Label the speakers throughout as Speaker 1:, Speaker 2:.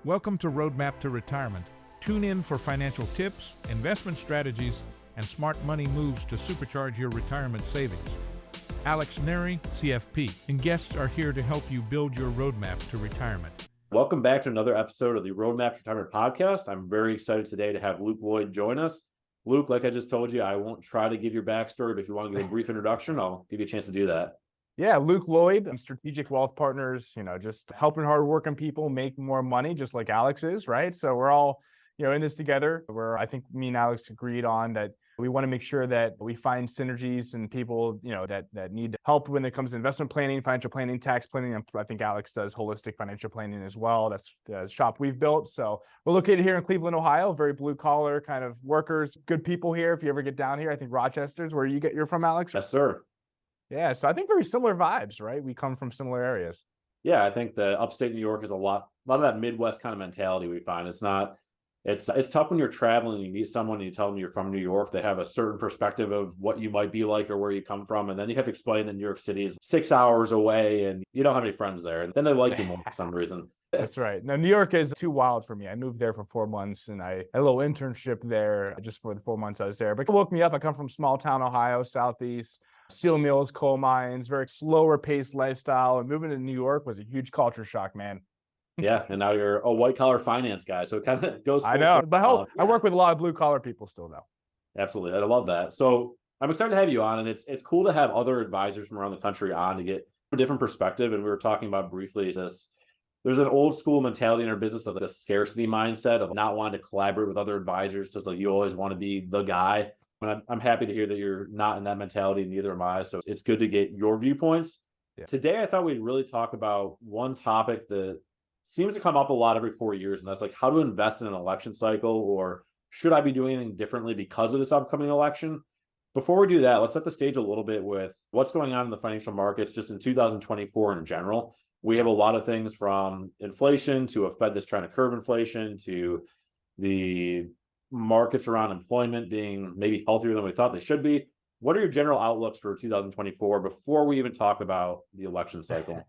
Speaker 1: Welcome to Roadmap to Retirement. Tune in for financial tips, investment strategies, and smart money moves to supercharge your retirement savings. Alex Neri, CFP, and guests are here to help you build your roadmap to retirement.
Speaker 2: Welcome back to another episode of the Roadmap to Retirement podcast. I'm very excited today to have Lloyd join us. Luke, like I just told you, I won't try to give your backstory, but if you want to give a brief introduction, I'll give you a chance to do that.
Speaker 3: Yeah, Lloyd. I'm Strategic Wealth Partners, just helping hardworking people make more money, just like Alex is, right? So we're all, in this together. I think me and Alex agreed on that we want to make sure that we find synergies and people, that need help when it comes to investment planning, financial planning, tax planning. And I think Alex does holistic financial planning as well. That's the shop we've built. So we're located here in Cleveland, Ohio, very blue collar kind of workers, good people here. If you ever get down here, I think Rochester's where you're from, Alex?
Speaker 2: Yes, sir.
Speaker 3: Yeah, so I think very similar vibes, right? We come from similar areas.
Speaker 2: Yeah, I think the upstate New York is a lot of that Midwest kind of mentality we find. It's tough when you're traveling and you meet someone and you tell them you're from New York. They have a certain perspective of what you might be like or where you come from. And then you have to explain that New York City is 6 hours away and you don't have any friends there. And then they like you more for some reason.
Speaker 3: That's right. Now, New York is too wild for me. I moved there for 4 months and I had a little internship there just for the 4 months I was there. But it woke me up. I come from small town, Ohio, Southeast, steel mills, coal mines, very slower paced lifestyle. And moving to New York was a huge culture shock, man.
Speaker 2: Yeah. And now you're a white collar finance guy. So it kind of goes.
Speaker 3: I know. But I work with a lot of blue collar people still, though.
Speaker 2: Absolutely. I love that. So I'm excited to have you on. And it's cool to have other advisors from around the country on to get a different perspective. And we were talking about briefly this. There's an old school mentality in our business of the scarcity mindset of not wanting to collaborate with other advisors, just like you always want to be the guy. And I'm happy to hear that you're not in that mentality, neither am I. So it's good to get your viewpoints. Yeah. Today, I thought we'd really talk about one topic that seems to come up a lot every 4 years, and that's like how to invest in an election cycle, or should I be doing anything differently because of this upcoming election? Before we do that, let's set the stage a little bit with what's going on in the financial markets just in 2024 in general. We have a lot of things from inflation to a Fed that's trying to curb inflation to the markets around employment being maybe healthier than we thought they should be. What are your general outlooks for 2024 before we even talk about the election cycle?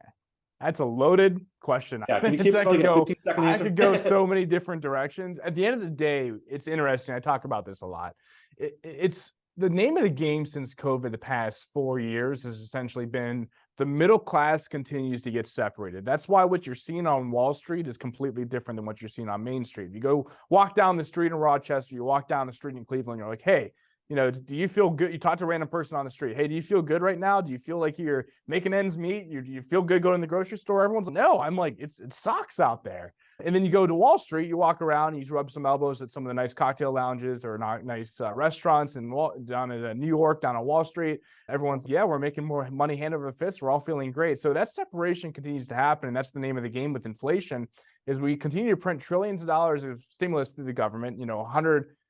Speaker 3: That's a loaded question.
Speaker 2: Yeah, can you keep it like a 15-second answer?
Speaker 3: I could go so many different directions. At the end of the day, it's interesting. I talk about this a lot. It's the name of the game since COVID the past 4 years has essentially been the middle class continues to get separated. That's why what you're seeing on Wall Street is completely different than what you're seeing on Main Street. You go walk down the street in Rochester, you walk down the street in Cleveland, you're like, hey, do you feel good? You talk to a random person on the street. Hey, do you feel good right now? Do you feel like you're making ends meet? Do you feel good going to the grocery store? Everyone's like, no. I'm like, it sucks out there. And then you go to Wall Street, you walk around, you rub some elbows at some of the nice cocktail lounges or nice restaurants and down in New York, down on Wall Street. Everyone's, yeah, we're making more money hand over fist. We're all feeling great. So that separation continues to happen. And that's the name of the game with inflation is we continue to print trillions of dollars of stimulus through the government,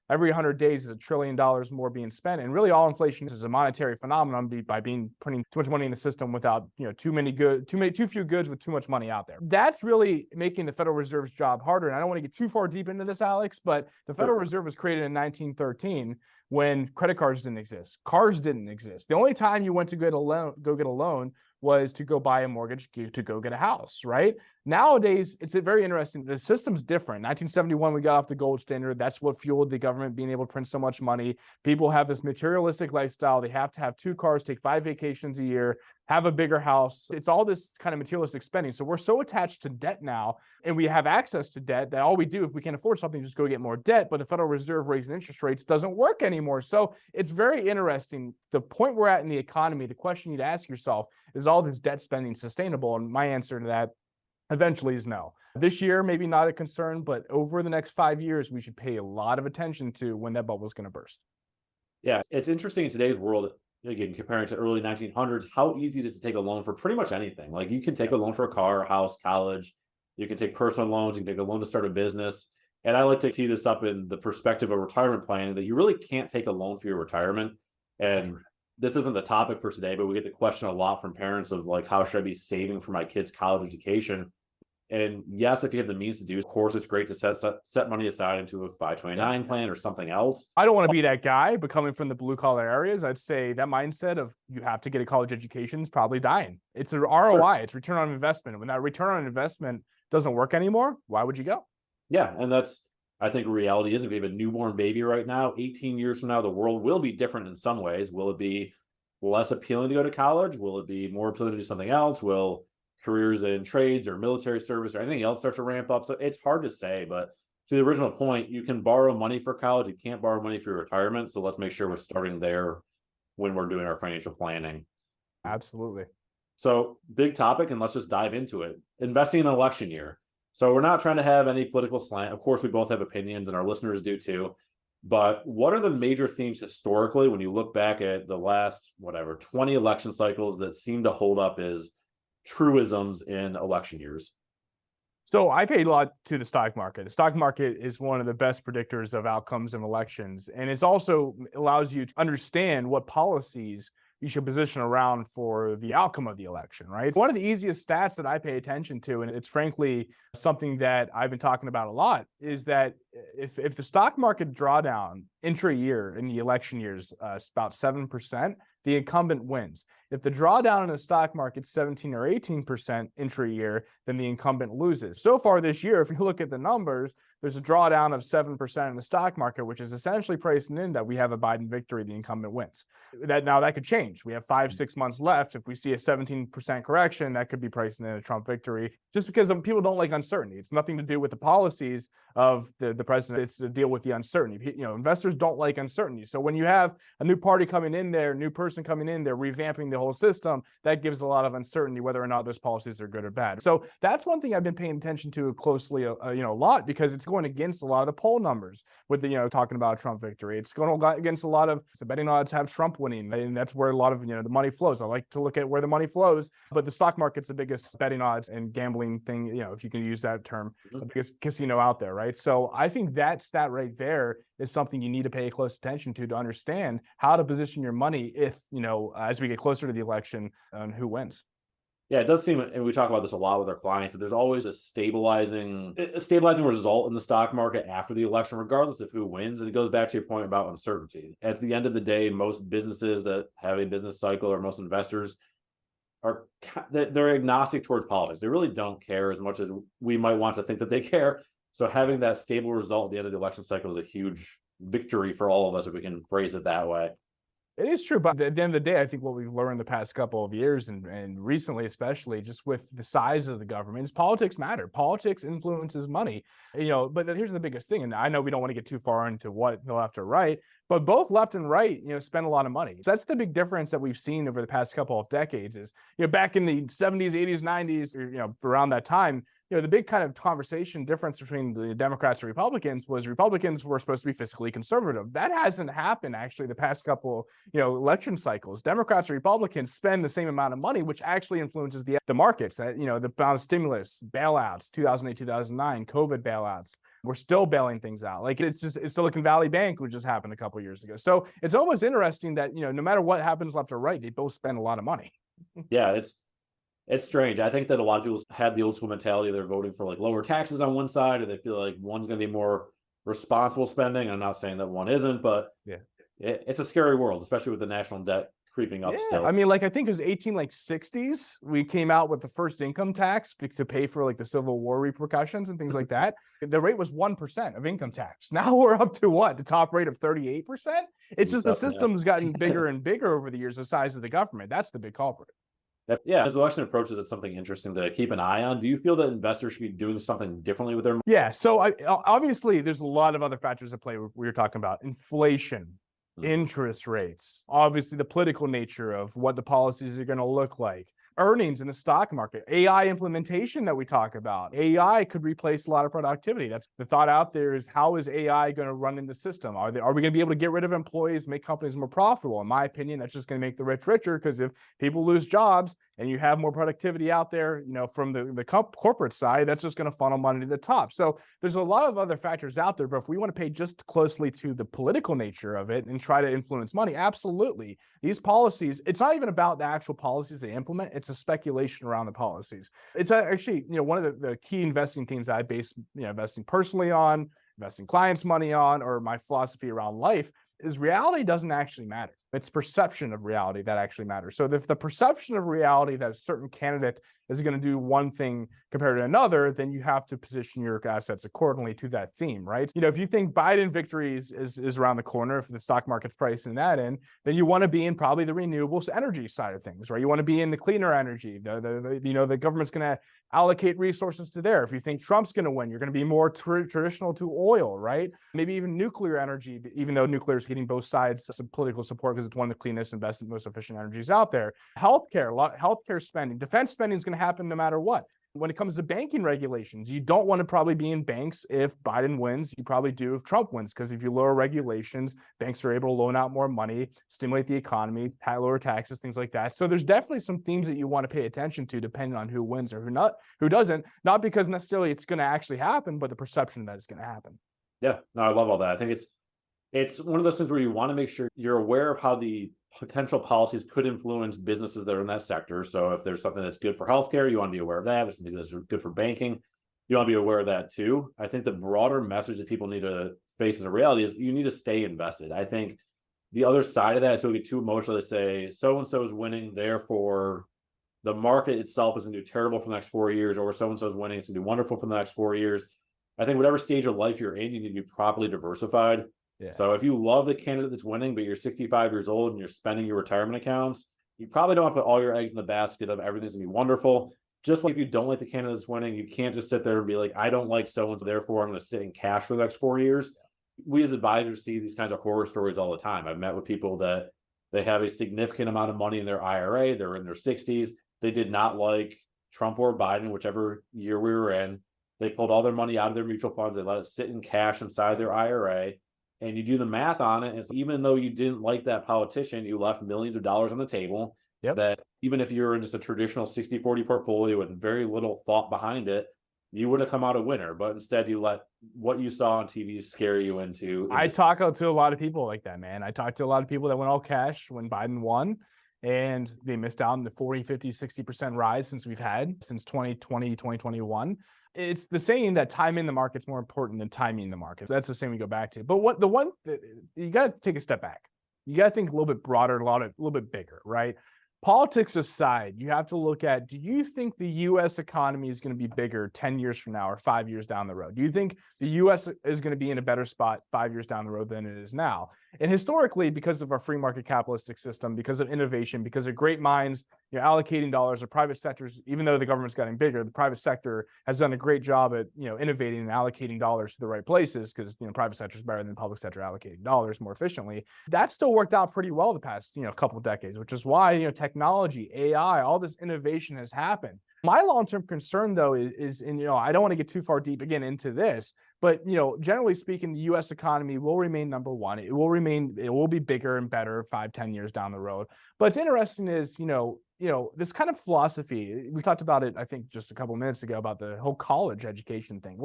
Speaker 3: every 100 days is $1 trillion more being spent. And really all inflation is a monetary phenomenon by printing too much money in the system without, too few goods with too much money out there. That's really making the Federal Reserve's job harder. And I don't want to get too far deep into this, Alex, but the Federal Reserve was created in 1913 when credit cards didn't exist. Cars didn't exist. The only time you went to go get a loan was to go buy a mortgage, to go get a house, right? Nowadays, it's very interesting. The system's different. 1971, we got off the gold standard. That's what fueled the government being able to print so much money. People have this materialistic lifestyle. They have to have 2 cars, take 5 vacations a year, have a bigger house. It's all this kind of materialistic spending. So we're so attached to debt now, and we have access to debt that all we do, if we can't afford something, just go get more debt. But the Federal Reserve raising interest rates doesn't work anymore. So it's very interesting. The point we're at in the economy, the question you'd ask yourself is all this debt spending sustainable? And my answer to that eventually is no. This year, maybe not a concern, but over the next 5 years, we should pay a lot of attention to when that bubble is going to burst.
Speaker 2: Yeah, it's interesting in today's world, again, comparing to early 1900s, how easy it is to take a loan for pretty much anything. Like you can take a loan for a car, house, college. You can take personal loans. You can take a loan to start a business. And I like to tee this up in the perspective of retirement planning that you really can't take a loan for your retirement. And this isn't the topic for today, but we get the question a lot from parents of like, how should I be saving for my kids' college education? And yes, if you have the means to do, of course, it's great to set money aside into a 529 plan or something else.
Speaker 3: I don't want to be that guy, but coming from the blue collar areas, I'd say that mindset of you have to get a college education is probably dying. It's an ROI, it's return on investment. When that return on investment doesn't work anymore, why would you go?
Speaker 2: Yeah, and that's, I think, reality is if you have a newborn baby right now, 18 years from now, the world will be different in some ways. Will it be less appealing to go to college? Will it be more appealing to do something else? Will careers in trades or military service or anything else start to ramp up? So it's hard to say, but to the original point, you can borrow money for college. You can't borrow money for your retirement. So let's make sure we're starting there when we're doing our financial planning.
Speaker 3: Absolutely.
Speaker 2: So big topic, and let's just dive into it. Investing in an election year. So we're not trying to have any political slant. Of course, we both have opinions and our listeners do too. But what are the major themes historically when you look back at the last, 20 election cycles that seem to hold up as truisms in election years?
Speaker 3: So I pay a lot to the stock market. The stock market is one of the best predictors of outcomes in elections. And it's also allows you to understand what policies you should position around for the outcome of the election, right? One of the easiest stats that I pay attention to, and it's frankly something that I've been talking about a lot, is that if the stock market drawdown intra-year in the election years is about 7%, the incumbent wins. If the drawdown in the stock market is 17 or 18% intra-year, then the incumbent loses. So far this year, if you look at the numbers, there's a drawdown of 7% in the stock market, which is essentially pricing in that we have a Biden victory, the incumbent wins. That could change. We have 5-6 months left. If we see a 17% correction, that could be pricing in a Trump victory, just because people don't like uncertainty. It's nothing to do with the policies of the president. It's to deal with the uncertainty. Investors don't like uncertainty. So when you have a new party coming in there, new person coming in there, revamping the whole system, that gives a lot of uncertainty whether or not those policies are good or bad. So that's one thing I've been paying attention to closely, a lot, because it's going against a lot of the poll numbers with the, talking about a Trump victory. It's going against a lot of the betting odds have Trump winning, and that's where a lot of, the money flows. I like to look at where the money flows, but the stock market's the biggest betting odds and gambling thing, if you can use that term, the biggest casino out there, right? So I think that stat right there is something you need to pay close attention to understand how to position your money if, as we get closer to the election, and who wins.
Speaker 2: Yeah, it does seem, and we talk about this a lot with our clients, that there's always a stabilizing result in the stock market after the election, regardless of who wins. And it goes back to your point about uncertainty. At the end of the day, most businesses that have a business cycle, or most investors, they're agnostic towards politics. They really don't care as much as we might want to think that they care. So having that stable result at the end of the election cycle is a huge victory for all of us, if we can phrase it that way.
Speaker 3: It is true, but at the end of the day, I think what we've learned the past couple of years and recently, especially just with the size of the government, is politics matter. Politics influences money, but here's the biggest thing. And I know we don't want to get too far into what the left or right, but both left and right, spend a lot of money. So that's the big difference that we've seen over the past couple of decades is, back in the 70s, 80s, 90s, or, around that time, the big kind of conversation difference between the Democrats and Republicans was Republicans were supposed to be fiscally conservative. That hasn't happened actually the past couple, election cycles. Democrats and Republicans spend the same amount of money, which actually influences the markets. The amount of stimulus, bailouts, 2008, 2009, COVID bailouts. We're still bailing things out. Like it's Silicon Valley Bank, which just happened a couple of years ago. So it's almost interesting that, no matter what happens left or right, they both spend a lot of money.
Speaker 2: Yeah, it's strange. I think that a lot of people have the old school mentality. They're voting for like lower taxes on one side, or they feel like one's going to be more responsible spending. I'm not saying that one isn't, but
Speaker 3: yeah,
Speaker 2: it's a scary world, especially with the national debt creeping up still.
Speaker 3: I mean, I think it was 1860s. We came out with the first income tax to pay for the Civil War repercussions and things like that. The rate was 1% of income tax. Now we're up to what? The top rate of 38%? It's just the system's gotten bigger and bigger over the years, the size of the government. That's the big culprit.
Speaker 2: Yeah, as the election approaches, it's something interesting to keep an eye on. Do you feel that investors should be doing something differently with their money?
Speaker 3: Yeah, so obviously there's a lot of other factors at play. We were talking about inflation, interest rates, obviously the political nature of what the policies are going to look like, earnings in the stock market, AI implementation that we talk about. AI could replace a lot of productivity. That's the thought out there is, how is AI going to run in the system? Are we going to be able to get rid of employees, make companies more profitable? In my opinion, that's just going to make the rich richer, because if people lose jobs and you have more productivity out there, from the corporate side, that's just going to funnel money to the top. So there's a lot of other factors out there, but if we want to pay just closely to the political nature of it and try to influence money, absolutely. These policies, it's not even about the actual policies they implement. It's a speculation around the policies. It's actually, one of the key investing themes I base, investing personally on, investing clients' money on, or my philosophy around life, is reality doesn't actually matter. It's perception of reality that actually matters. So if the perception of reality that a certain candidate is going to do one thing compared to another, then you have to position your assets accordingly to that theme, right? If you think Biden victory is around the corner, if the stock market's pricing that in, then you want to be in probably the renewables energy side of things, right? You want to be in the cleaner energy. The government's going to allocate resources to there. If you think Trump's going to win, you're going to be more traditional to oil, right? Maybe even nuclear energy, even though nuclear is getting both sides some political support because it's one of the cleanest and best and most efficient energies out there. Healthcare, a lot healthcare spending, defense spending is going to happen no matter what. When it comes to banking regulations, you don't want to probably be in banks if Biden wins. You probably do if Trump wins, because if you lower regulations, banks are able to loan out more money, stimulate the economy, lower taxes, things like that. So there's definitely some themes that you want to pay attention to depending on who wins or who doesn't, not because necessarily it's going to actually happen, but the perception that it's going to happen.
Speaker 2: Yeah, no, I love all that. I think it's one of those things where you want to make sure you're aware of how the potential policies could influence businesses that are in that sector. So if there's something that's good for healthcare, you want to be aware of that. If there's something that's good for banking, you want to be aware of that too. I think the broader message that people need to face as a reality is you need to stay invested. I think the other side of that is to get too emotional to say so-and-so is winning, therefore the market itself is going to do terrible for the next 4 years, or so-and-so is winning, it's going to do wonderful for the next 4 years. I think whatever stage of life you're in, you need to be properly diversified. Yeah. So if you love the candidate that's winning, but you're 65 years old and you're spending your retirement accounts, you probably don't have to put all your eggs in the basket of everything's gonna be wonderful. Just like if you don't like the candidate that's winning, you can't just sit there and be like, I don't like so-and-so, therefore I'm going to sit in cash for the next 4 years. We as advisors see these kinds of horror stories all the time. I've met with people that they have a significant amount of money in their IRA. They're in their 60s. They did not like Trump or Biden, whichever year we were in. They pulled all their money out of their mutual funds. They let it sit in cash inside their IRA. And you do the math on it. And even though you didn't like that politician, you left millions of dollars on the table. Yep. That even if you're in just a traditional 60-40 portfolio with very little thought behind it, you would have come out a winner. But instead, you let what you saw on TV scare you into.
Speaker 3: I talk to a lot of people like that, man. I talked to a lot of people that went all cash when Biden won, and they missed out on the 40, 50, 60% rise since 2020, 2021. It's the saying that time in the market's more important than timing the market. That's the same we go back to. But you got to take a step back. You got to think a little bit broader, a little bit bigger, right? Politics aside, you have to look at, do you think the U.S. economy is going to be bigger 10 years from now or 5 years down the road? Do you think the U.S. is going to be in a better spot 5 years down the road than it is now? And historically, because of our free market capitalistic system, because of innovation, because of great minds, allocating dollars, the private sectors, even though the government's getting bigger, the private sector has done a great job at, innovating and allocating dollars to the right places, because, private sector is better than the public sector allocating dollars more efficiently. That still worked out pretty well the past, couple of decades, which is why, technology, AI, all this innovation has happened. My long-term concern, though, is I don't want to get too far deep again into this, but, generally speaking, the U.S. economy will remain number one. It will be bigger and better 5-10 years down the road. But what's interesting is, this kind of philosophy, we talked about it, I think, just a couple of minutes ago about the whole college education thing.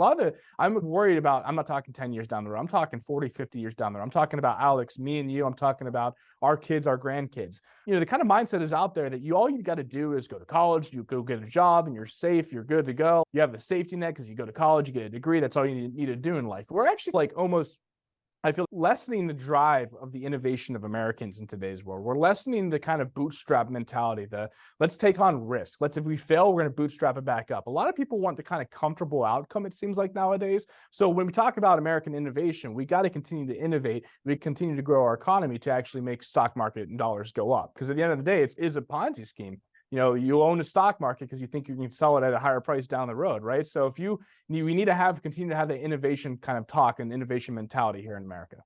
Speaker 3: I'm worried about, I'm not talking 10 years down the road. I'm talking 40, 50 years down the road. I'm talking about Alex, me and you. I'm talking about our kids, our grandkids. The kind of mindset is out there that all you got to do is go to college, you go get a job, and you're safe, you're good to go. You have the safety net because you go to college, you get a degree. That's all you need to do in life. We're actually I feel lessening the drive of the innovation of Americans in today's world. We're lessening the kind of bootstrap mentality, let's take on risk. If we fail, we're going to bootstrap it back up. A lot of people want the kind of comfortable outcome, it seems like nowadays. So when we talk about American innovation, we got to continue to innovate. We continue to grow our economy to actually make stock market and dollars go up. Because at the end of the day, it is a Ponzi scheme. You own a stock market because you think you can sell it at a higher price down the road, right? So we need to continue to have the innovation kind of talk and innovation mentality here in America.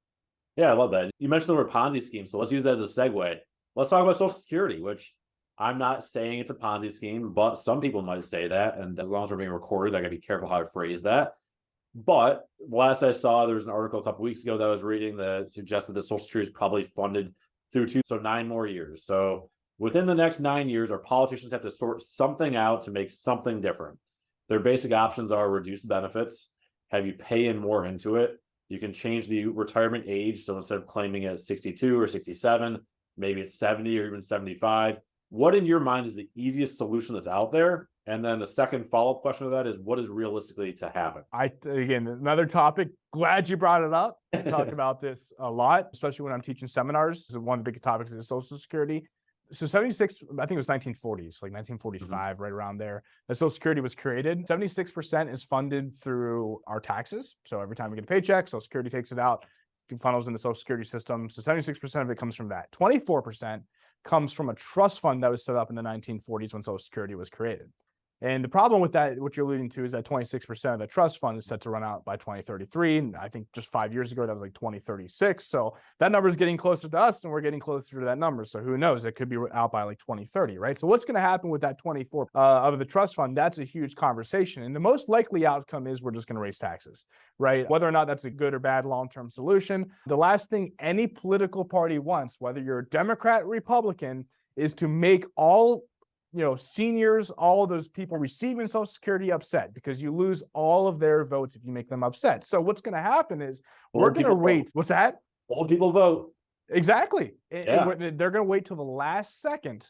Speaker 2: Yeah, I love that. You mentioned the word Ponzi scheme, so let's use that as a segue. Let's talk about Social Security, which I'm not saying it's a Ponzi scheme, but some people might say that. And as long as we're being recorded, I got to be careful how I phrase that. But last I saw, there was an article a couple weeks ago that I was reading that suggested that Social Security is probably funded through 9 more years. So within the next 9 years, our politicians have to sort something out to make something different. Their basic options are reduce benefits, have you pay in more into it. You can change the retirement age. So instead of claiming it at 62 or 67, maybe it's 70 or even 75. What in your mind is the easiest solution that's out there And then the second follow-up question to that is, what is realistically to happen?
Speaker 3: Again, another topic. Glad you brought it up. I talk about this a lot, especially when I'm teaching seminars. This is one of the big topics is Social Security. So 76, I think it was 1940s, like 1945, right around there. The Social Security was created. 76% is funded through our taxes. So every time we get a paycheck, Social Security takes it out, funnels in the Social Security system. So 76% of it comes from that. 24% comes from a trust fund that was set up in the 1940s when Social Security was created. And the problem with that, what you're alluding to, is that 26% of the trust fund is set to run out by 2033. And I think just 5 years ago, that was like 2036. So that number is getting closer to us and we're getting closer to that number. So who knows? It could be out by like 2030, right? So what's going to happen with that 24 of the trust fund? That's a huge conversation. And the most likely outcome is we're just going to raise taxes, right? Whether or not that's a good or bad long-term solution. The last thing any political party wants, whether you're a Democrat or Republican, is to make all seniors, all of those people receiving Social Security upset, because you lose all of their votes if you make them upset. So what's going to happen is we're going to wait. What's that?
Speaker 2: Old people vote.
Speaker 3: Exactly.
Speaker 2: Yeah.
Speaker 3: They're going to wait till the last second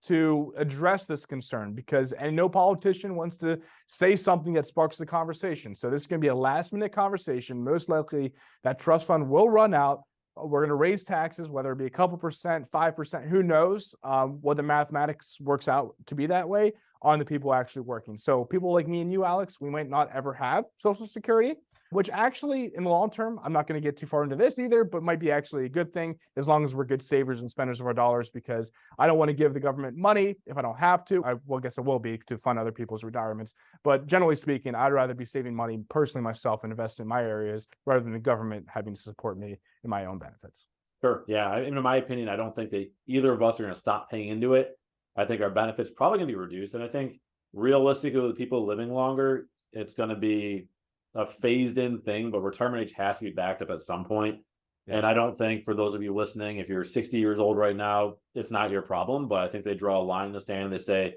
Speaker 3: to address this concern, and no politician wants to say something that sparks the conversation. So this is going to be a last minute conversation. Most likely that trust fund will run out. We're going to raise taxes, whether it be a couple percent, 5%, who knows what the mathematics works out to be that way on the people actually working. So people like me and you, Alex, we might not ever have Social Security, which actually in the long term, I'm not going to get too far into this either, but might be actually a good thing as long as we're good savers and spenders of our dollars, because I don't want to give the government money if I don't have to. I guess it will be to fund other people's retirements. But generally speaking, I'd rather be saving money personally myself and invest in my areas rather than the government having to support me in my own benefits.
Speaker 2: Sure. Yeah. In my opinion, I don't think either of us are going to stop paying into it. I think our benefits probably going to be reduced. And I think realistically, with people living longer, it's going to be a phased in thing, but retirement age has to be backed up at some point. Yeah. And I don't think, for those of you listening, if you're 60 years old right now, it's not your problem. But I think they draw a line in the sand and they say,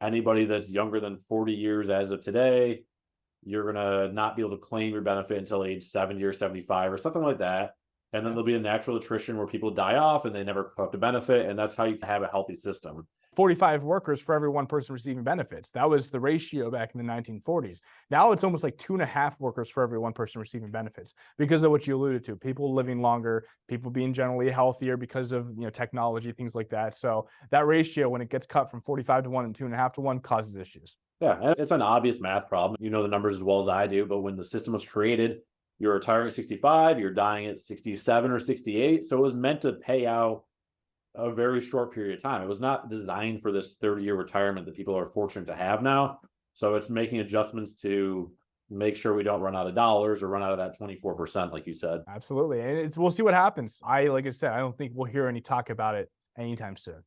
Speaker 2: anybody that's younger than 40 years as of today, you're going to not be able to claim your benefit until age 70 or 75 or something like that. And then there'll be a natural attrition where people die off and they never collect a benefit. And that's how you have a healthy system.
Speaker 3: 45 workers for every one person receiving benefits. That was the ratio back in the 1940s. Now it's almost like 2.5 workers for every one person receiving benefits, because of what you alluded to, people living longer, people being generally healthier because of technology, things like that. So that ratio, when it gets cut from 45 to 1 and 2.5 to 1, causes issues.
Speaker 2: Yeah, it's an obvious math problem. You know the numbers as well as I do, but when the system was created, you're retiring at 65, you're dying at 67 or 68. So it was meant to pay out a very short period of time. It was not designed for this 30-year retirement that people are fortunate to have now. So it's making adjustments to make sure we don't run out of dollars or run out of that 24%, like you said.
Speaker 3: Absolutely. And we'll see what happens. Like I said, I don't think we'll hear any talk about it anytime soon.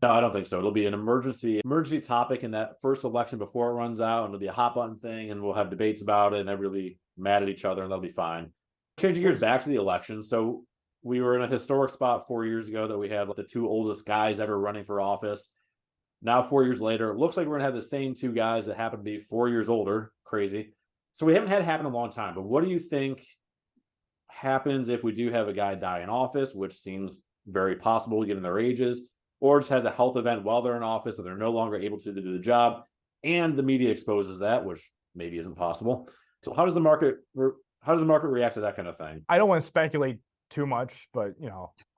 Speaker 2: No, I don't think so. It'll be an emergency topic in that first election before it runs out, and it'll be a hot button thing, and we'll have debates about it, and everybody will be mad at each other, and that'll be fine. Changing gears back to the election. So we were in a historic spot 4 years ago that we had the two oldest guys ever running for office. Now, 4 years later, it looks like we're going to have the same two guys that happen to be 4 years older. Crazy. So we haven't had it happen in a long time. But what do you think happens if we do have a guy die in office, which seems very possible given their ages, or just has a health event while they're in office that they're no longer able to do the job, and the media exposes that, which maybe isn't possible? So how does the market react to that kind of thing?
Speaker 3: I don't want to speculate too much, but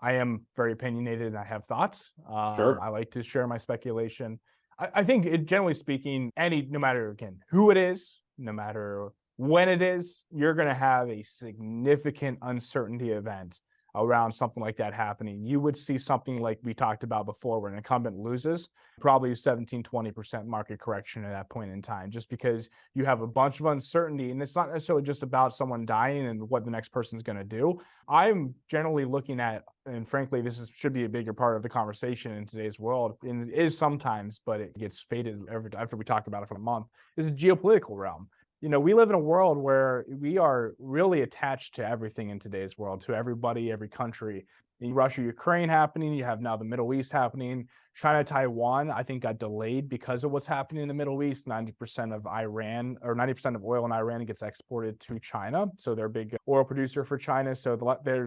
Speaker 3: I am very opinionated and I have thoughts.
Speaker 2: Sure.
Speaker 3: I like to share my speculation. I think generally speaking, no matter again who it is, no matter when it is, you're going to have a significant uncertainty event around something like that happening. You would see something like we talked about before, where an incumbent loses, probably 17-20% market correction at that point in time, just because you have a bunch of uncertainty. And it's not necessarily just about someone dying and what the next person's going to do. I'm generally looking at, and frankly, should be a bigger part of the conversation in today's world, and it is sometimes, but it gets faded after we talk about it for a month, is a geopolitical realm. We live in a world where we are really attached to everything in today's world, to everybody, every country. In Russia, Ukraine happening, you have now the Middle East happening. China, Taiwan, I think got delayed because of what's happening in the Middle East. 90% of oil in Iran gets exported to China. So they're a big oil producer for China. So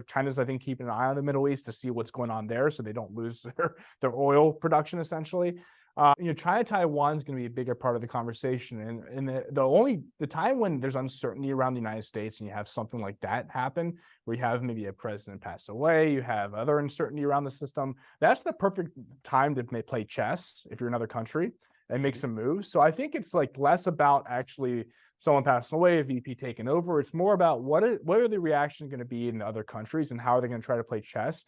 Speaker 3: China's, I think, keeping an eye on the Middle East to see what's going on there so they don't lose their oil production, essentially. China Taiwan is going to be a bigger part of the conversation, and the time when there's uncertainty around the United States and you have something like that happen, where you have maybe a president pass away, you have other uncertainty around the system. That's the perfect time to play chess if you're another country and make some moves. So I think it's like less about actually someone passing away, a VP taking over. It's more about what are the reactions going to be in the other countries and how are they going to try to play chess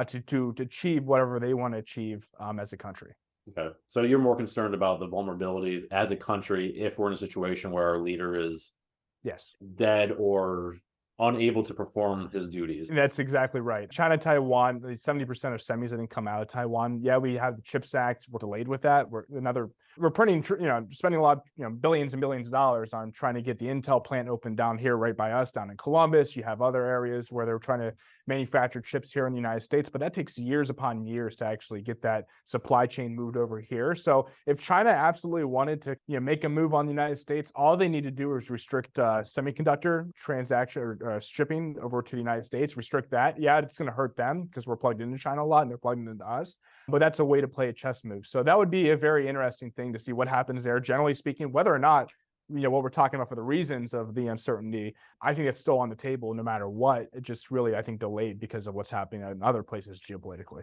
Speaker 3: to achieve whatever they want to achieve as a country.
Speaker 2: Okay. So you're more concerned about the vulnerability as a country if we're in a situation where our leader is
Speaker 3: Yes.
Speaker 2: dead or unable to perform his duties.
Speaker 3: That's exactly right. China, Taiwan, 70% of semis didn't come out of Taiwan. Yeah, we have the CHIPS Act. We're delayed with that. We're printing, spending a lot, billions and billions of dollars on trying to get the Intel plant open down here, right by us, down in Columbus. You have other areas where they're trying to manufacture chips here in the United States, but that takes years upon years to actually get that supply chain moved over here. So if China absolutely wanted to, make a move on the United States, all they need to do is restrict semiconductor transaction or shipping over to the United States, restrict that. Yeah, it's going to hurt them because we're plugged into China a lot and they're plugged into us. But that's a way to play a chess move. So that would be a very interesting thing to see what happens there. Generally speaking, whether or not, what we're talking about for the reasons of the uncertainty, I think it's still on the table no matter what. It just really, I think, delayed because of what's happening in other places geopolitically.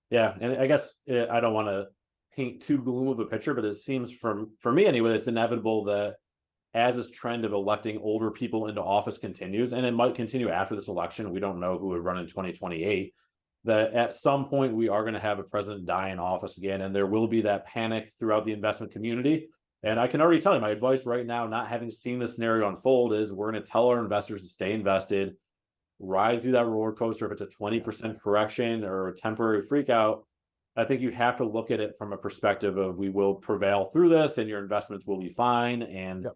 Speaker 2: Yeah. And I guess I don't want to paint too gloom of a picture, but it seems for me anyway, it's inevitable that as this trend of electing older people into office continues, and it might continue after this election, we don't know who would run in 2028, that at some point we are going to have a president die in office again, and there will be that panic throughout the investment community. And I can already tell you my advice right now, not having seen this scenario unfold, is we're going to tell our investors to stay invested, ride through that roller coaster. If it's a 20% correction or a temporary freak out, I think you have to look at it from a perspective of we will prevail through this and your investments will be fine. And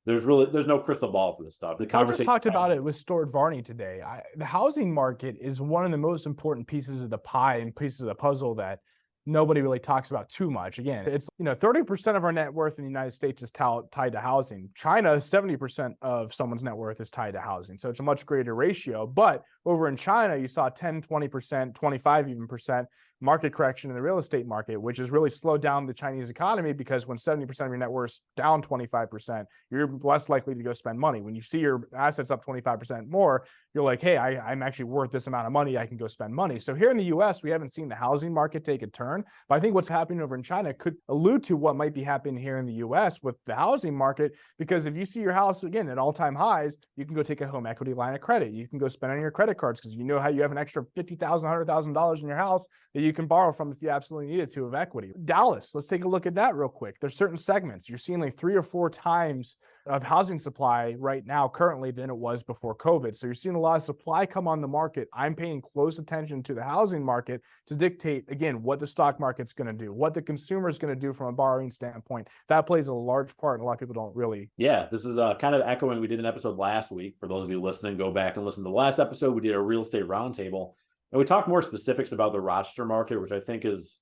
Speaker 2: there's no crystal ball for this stuff. The
Speaker 3: conversation I just talked about it with Stuart Varney today. The housing market is one of the most important pieces of the pie and pieces of the puzzle that nobody really talks about too much. Again, it's 30% of our net worth in the United States is tied to housing. China, 70% of someone's net worth is tied to housing. So it's a much greater ratio. But over in China, you saw 10, 20%, 25 even percent market correction in the real estate market, which has really slowed down the Chinese economy, because when 70% of your net worth is down 25%, you're less likely to go spend money. When you see your assets up 25% more, you're like, hey, I'm actually worth this amount of money. I can go spend money. So here in the US, we haven't seen the housing market take a turn, but I think what's happening over in China could allude to what might be happening here in the US with the housing market, because if you see your house again at all-time highs, you can go take a home equity line of credit. You can go spend on your credit cards because you know how you have an extra $50,000, $100,000 in your house that you can borrow from if you absolutely needed to of equity. Dallas, let's take a look at that real quick. There's certain segments. You're seeing like 3 or 4 times of housing supply right now currently than it was before COVID. So you're seeing a lot of supply come on the market. I'm paying close attention to the housing market to dictate, again, what the stock market's going to do, what the consumer is going to do from a borrowing standpoint. That plays a large part, and a lot of people don't really.
Speaker 2: Yeah, this is kind of echoing. We did an episode last week. For those of you listening, go back and listen to the last episode. We did a real estate roundtable, and we talked more specifics about the Rochester market, which I think is,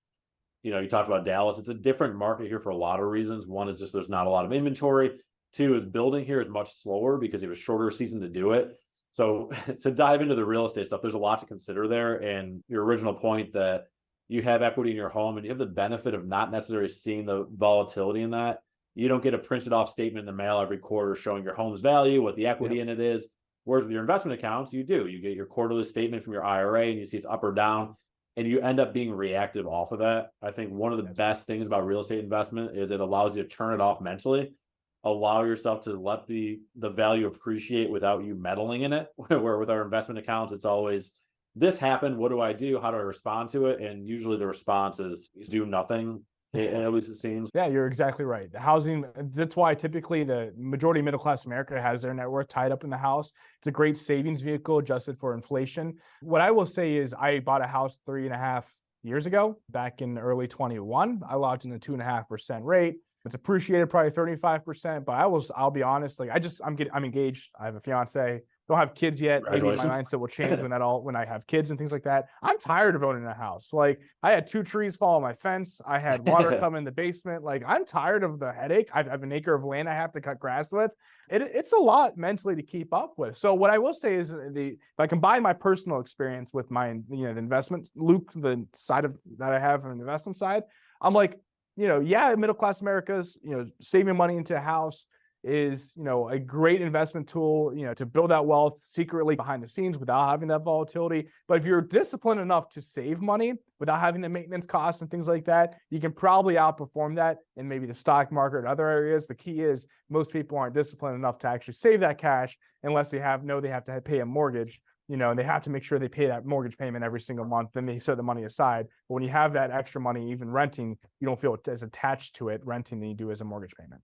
Speaker 2: you talked about Dallas. It's a different market here for a lot of reasons. One is just there's not a lot of inventory. 2 is building here is much slower because it was shorter season to do it. So to dive into the real estate stuff, there's a lot to consider there. And your original point that you have equity in your home and you have the benefit of not necessarily seeing the volatility in that. You don't get a printed off statement in the mail every quarter showing your home's value, what the equity in it is. Whereas with your investment accounts, you do. You get your quarterly statement from your IRA and you see it's up or down, and you end up being reactive off of that. I think one of the best things about real estate investment is it allows you to turn it off mentally, allow yourself to let the value appreciate without you meddling in it. Where with our investment accounts, it's always, this happened, what do I do? How do I respond to it? And usually the response is do nothing. At least it seems.
Speaker 3: Yeah, you're exactly right. The housing, that's why typically the majority of middle-class America has their net worth tied up in the house. It's a great savings vehicle adjusted for inflation. What I will say is I bought a house 3.5 years ago, back in early 21. I locked in a 2.5% rate. It's appreciated probably 35%, but I'll be honest, like I'm engaged. I have a fiance. Don't have kids yet. Maybe my mindset will change when I have kids and things like that. I'm tired of owning a house. Like I had 2 trees fall on my fence. I had water come in the basement. Like I'm tired of the headache. I have an acre of land I have to cut grass with. It's a lot mentally to keep up with. So what I will say is if I combine my personal experience with my the investment, Luke, the side of that I have on the investment side, I'm like, middle class America's, saving money into a house is, a great investment tool, to build out wealth secretly behind the scenes without having that volatility. But if you're disciplined enough to save money without having the maintenance costs and things like that, you can probably outperform that in maybe the stock market and other areas. The key is most people aren't disciplined enough to actually save that cash unless they have to pay a mortgage. And they have to make sure they pay that mortgage payment every single month. Then they set the money aside. But when you have that extra money, even renting, you don't feel as attached to it renting than you do as a mortgage payment.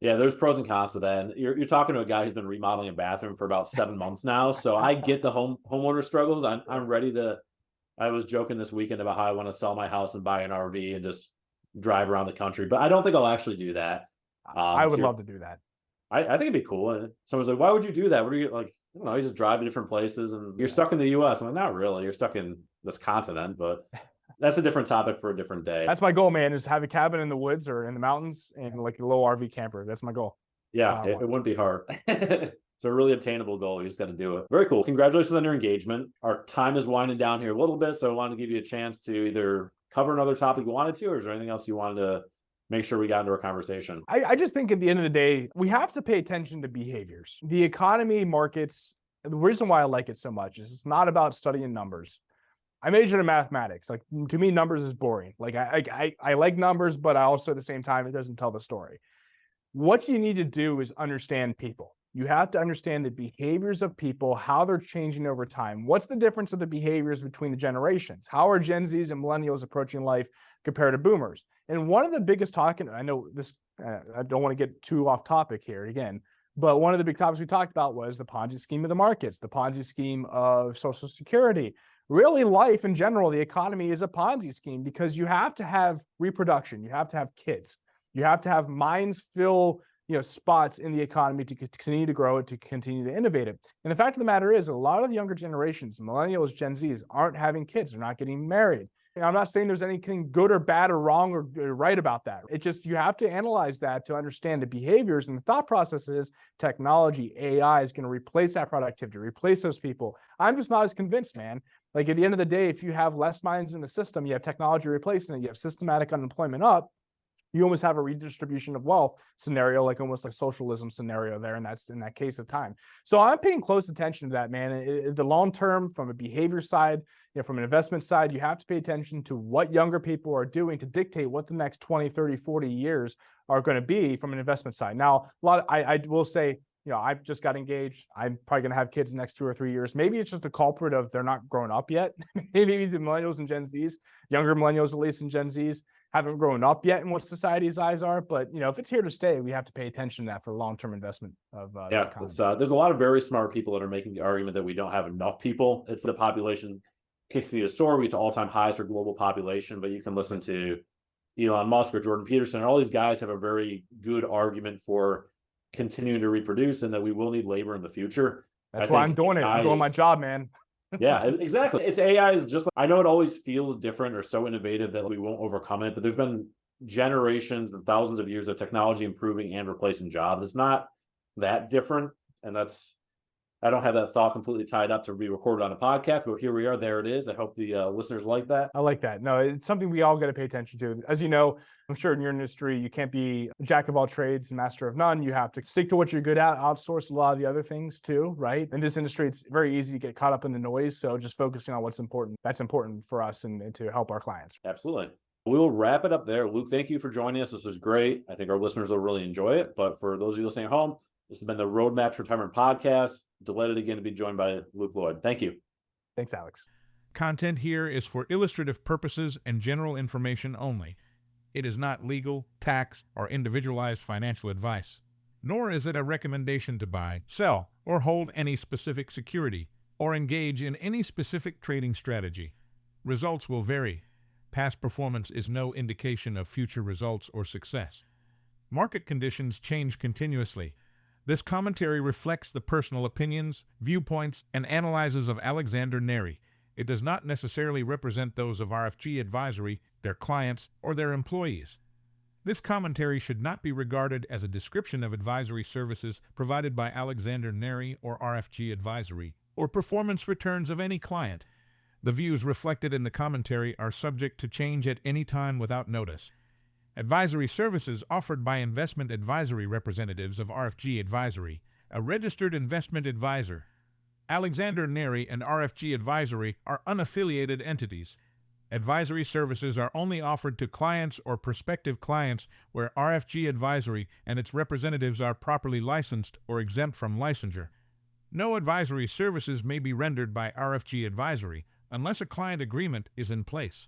Speaker 2: Yeah, there's pros and cons to that. And you're talking to a guy who's been remodeling a bathroom for about 7 months now. So I get the homeowner struggles. I'm ready to. I was joking this weekend about how I want to sell my house and buy an RV and just drive around the country. But I don't think I'll actually do that.
Speaker 3: I would love to do that.
Speaker 2: I think it'd be cool. And someone's like, "Why would you do that? What are you like?" I don't know. You just drive to different places, and you're stuck in the U.S. I'm like, not really. You're stuck in this continent, but that's a different topic for a different day.
Speaker 3: That's my goal, man, is have a cabin in the woods or in the mountains and like a little RV camper. That's my goal.
Speaker 2: Yeah, it wouldn't be hard. It's a really obtainable goal. You just got to do it. Very cool. Congratulations on your engagement. Our time is winding down here a little bit, so I wanted to give you a chance to either cover another topic you wanted to, or is there anything else you wanted to make sure we got into our conversation?
Speaker 3: I just think at the end of the day, we have to pay attention to behaviors. The economy, markets, the reason why I like it so much is it's not about studying numbers. I majored in mathematics. Like, to me, numbers is boring. Like I like numbers, but I also at the same time, it doesn't tell the story. What you need to do is understand people. You have to understand the behaviors of people, how they're changing over time. What's the difference of the behaviors between the generations? How are Gen Zs and millennials approaching life compared to boomers? And one of the biggest I know this, I don't want to get too off topic here again, but one of the big topics we talked about was the Ponzi scheme of the markets, the Ponzi scheme of Social Security. Really, life in general, the economy is a Ponzi scheme because you have to have reproduction. You have to have kids. You have to have minds fill spots in the economy to continue to grow it, to continue to innovate it. And the fact of the matter is, a lot of the younger generations, millennials, Gen Zs, aren't having kids. They're not getting married. And I'm not saying there's anything good or bad or wrong or right about that. It's just you have to analyze that to understand the behaviors and the thought processes. Technology, AI is going to replace that productivity, replace those people. I'm just not as convinced, man. Like, at the end of the day, if you have less minds in the system, you have technology replacing it, you have systematic unemployment up, you almost have a redistribution of wealth scenario, like almost like socialism scenario there, and that's in that case of time. So I'm paying close attention to that, man. The long term, from a behavior side, from an investment side, you have to pay attention to what younger people are doing to dictate what the next 20, 30, 40 years are going to be from an investment side. Now, I will say, I've just got engaged. I'm probably going to have kids in the next 2 or 3 years. Maybe it's just a culprit of they're not grown up yet. Maybe the millennials and Gen Zs, younger millennials at least and Gen Zs, haven't grown up yet in what society's eyes are. But, if it's here to stay, we have to pay attention to that for long-term investment of the economy.
Speaker 2: There's a lot of very smart people that are making the argument that we don't have enough people. It's the population continue to soar. We get to all-time highs for global population, but you can listen to Elon Musk or Jordan Peterson. All these guys have a very good argument for continuing to reproduce and that we will need labor in the future.
Speaker 3: That's why I'm doing it. I'm doing my job, man.
Speaker 2: Yeah, exactly. It's AI is just, I know it always feels different or so innovative that we won't overcome it, but there's been generations and thousands of years of technology improving and replacing jobs. It's not that different. And I don't have that thought completely tied up to be recorded on a podcast, but here we are. There it is. I hope the listeners like that.
Speaker 3: I like that. No, it's something we all got to pay attention to. As you know, I'm sure in your industry, you can't be a jack of all trades and master of none. You have to stick to what you're good at, outsource a lot of the other things too, right? In this industry, it's very easy to get caught up in the noise. So just focusing on what's important, that's important for us and to help our clients.
Speaker 2: Absolutely. We'll wrap it up there. Luke, thank you for joining us. This was great. I think our listeners will really enjoy it. But for those of you listening at home, this has been the Roadmap to Retirement podcast. Delighted again to be joined by Luke Lloyd. Thank you.
Speaker 3: Thanks, Alex.
Speaker 1: Content here is for illustrative purposes and general information only. It is not legal, tax, or individualized financial advice. Nor is it a recommendation to buy, sell, or hold any specific security, or engage in any specific trading strategy. Results will vary. Past performance is no indication of future results or success. Market conditions change continuously. This commentary reflects the personal opinions, viewpoints, and analyses of Alexander Neri. It does not necessarily represent those of RFG Advisory, their clients, or their employees. This commentary should not be regarded as a description of advisory services provided by Alexander Neri or RFG Advisory, or performance returns of any client. The views reflected in the commentary are subject to change at any time without notice. Advisory services offered by investment advisory representatives of RFG Advisory, a registered investment advisor. Alexander Neri and RFG Advisory are unaffiliated entities. Advisory services are only offered to clients or prospective clients where RFG Advisory and its representatives are properly licensed or exempt from licensure. No advisory services may be rendered by RFG Advisory unless a client agreement is in place.